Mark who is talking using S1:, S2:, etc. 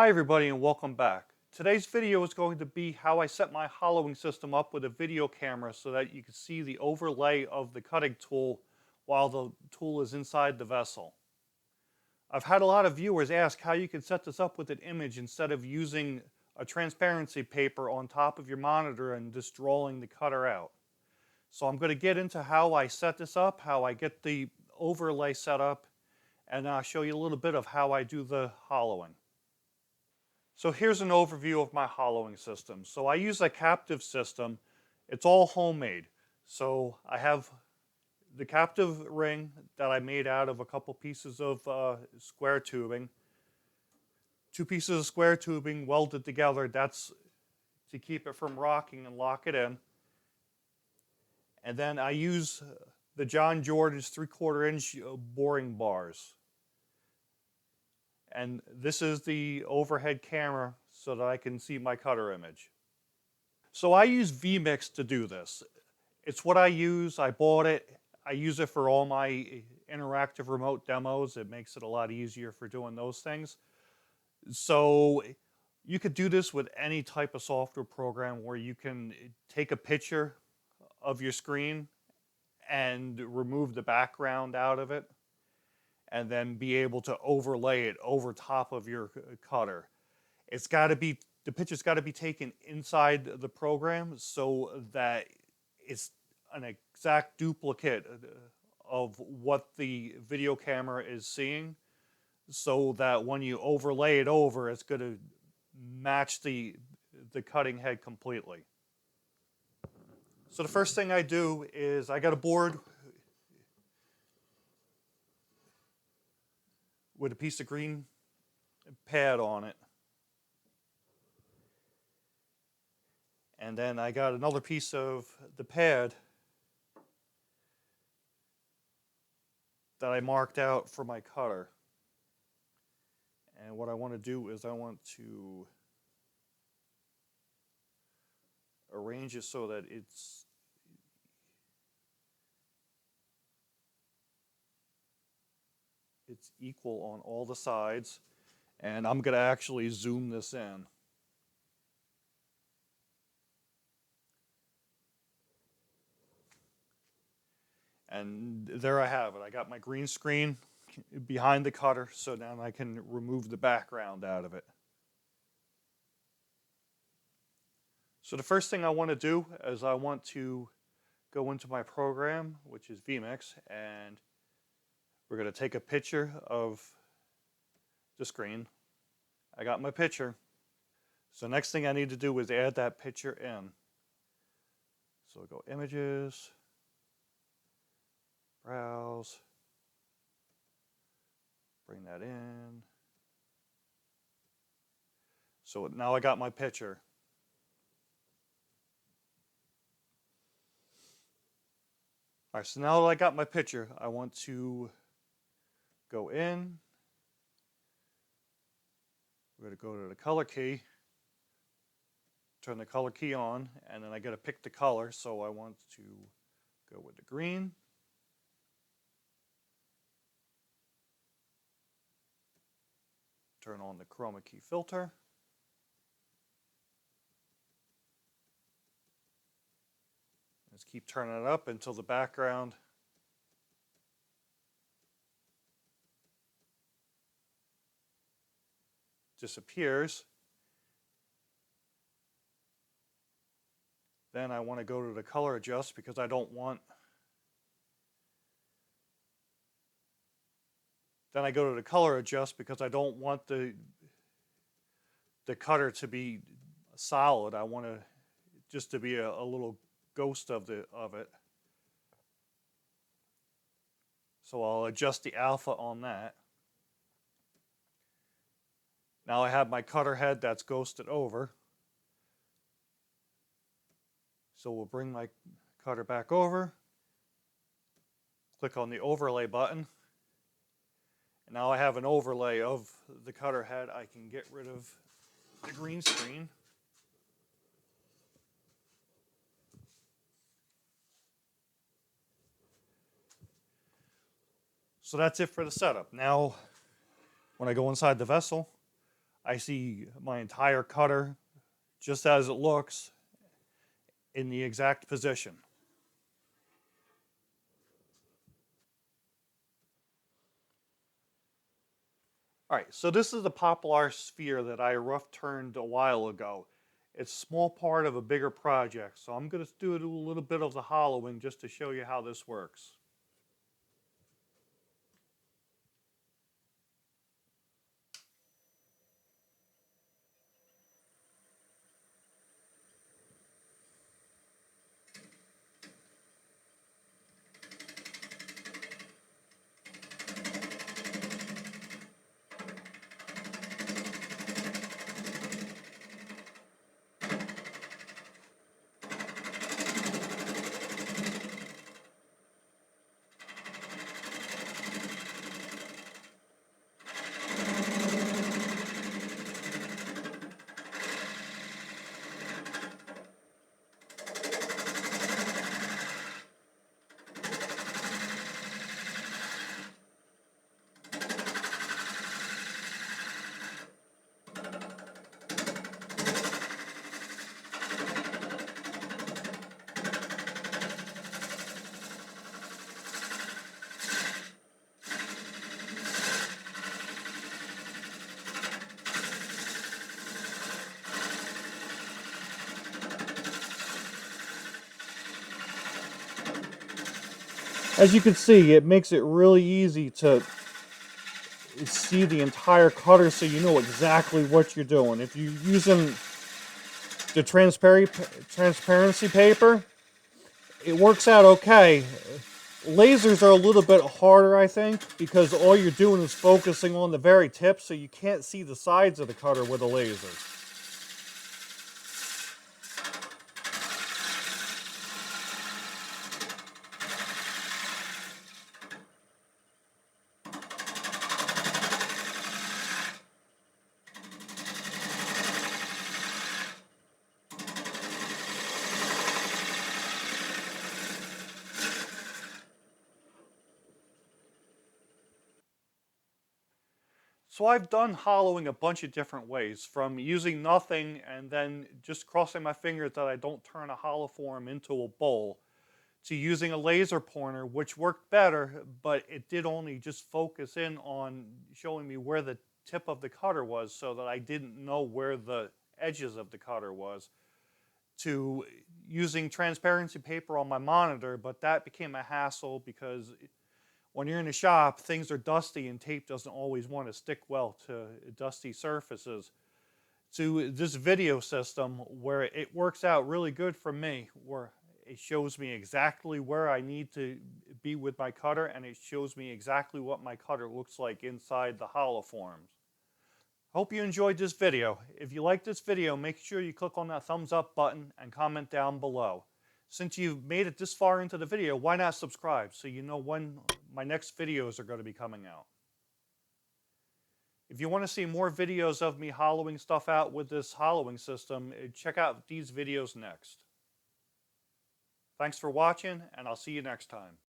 S1: Hi everybody and welcome back. Today's video is going to be how I set my hollowing system up with a video camera so that you can see the overlay of the cutting tool while the tool is inside the vessel. I've had a lot of viewers ask how you can set this up with an image instead of using a transparency paper on top of your monitor and just drawing the cutter out. So I'm going to get into how I set this up, how I get the overlay set up, and I'll show you a little bit of how I do the hollowing. So here's an overview of my hollowing system. So I use a captive system. It's all homemade. So I have the captive ring that I made out of a couple pieces of square tubing. 2 pieces of square tubing welded together. That's to keep it from rocking and lock it in. And then I use the John Jordan's 3/4 inch boring bars. And this is the overhead camera so that I can see my cutter image. So I use vMix to do this. It's what I use. I bought it. I use it for all my interactive remote demos. It makes it a lot easier for doing those things. So you could do this with any type of software program where you can take a picture of your screen and remove the background out of it, and then be able to overlay it over top of your cutter. The picture's got to be taken inside the program so that it's an exact duplicate of what the video camera is seeing, so that when you overlay it over, it's going to match the cutting head completely. So the first thing I do is I got a board with a piece of green pad on it. And then I got another piece of the pad that I marked out for my cutter. And what I want to do is I want to arrange it so that it's equal on all the sides. And I'm going to actually zoom this in. And there I have it. I got my green screen behind the cutter, so now I can remove the background out of it. So the first thing I want to do is I want to go into my program, which is vMix, and we're going to take a picture of the screen. I got my picture. So next thing I need to do is add that picture in. So go Images, Browse, bring that in. So now I got my picture. All right, so now that I got my picture, I want to go in. We're going to go to the color key, turn the color key on, and then I got to pick the color. So I want to go with the green. Turn on the chroma key filter. Just keep turning it up until the background disappears. Then I want to go to the color adjust because I don't want. Then I go to the color adjust because I don't want the cutter to be solid. I want it just to be a little ghost of it. So I'll adjust the alpha on that. Now I have my cutter head that's ghosted over. So we'll bring my cutter back over, click on the overlay button, and now I have an overlay of the cutter head. I can get rid of the green screen. So that's it for the setup. Now, when I go inside the vessel, I see my entire cutter just as it looks in the exact position. All right, so this is the poplar sphere that I rough turned a while ago. It's a small part of a bigger project, so I'm going to do a little bit of the hollowing just to show you how this works. As you can see, it makes it really easy to see the entire cutter so you know exactly what you're doing. If you're using the transparency paper, it works out okay. Lasers are a little bit harder, I think, because all you're doing is focusing on the very tip, so you can't see the sides of the cutter with a laser. So I've done hollowing a bunch of different ways, from using nothing and then just crossing my fingers that I don't turn a hollow form into a bowl, to using a laser pointer, which worked better, but it did only just focus in on showing me where the tip of the cutter was so that I didn't know where the edges of the cutter was, to using transparency paper on my monitor, but that became a hassle because when you're in a shop, things are dusty and tape doesn't always want to stick well to dusty surfaces. To this video system where it works out really good for me, where it shows me exactly where I need to be with my cutter, and it shows me exactly what my cutter looks like inside the hollow forms. Hope you enjoyed this video. If you like this video, make sure you click on that thumbs up button and comment down below. Since you've made it this far into the video, why not subscribe so you know when my next videos are going to be coming out. If you want to see more videos of me hollowing stuff out with this hollowing system, check out these videos next. Thanks for watching, and I'll see you next time.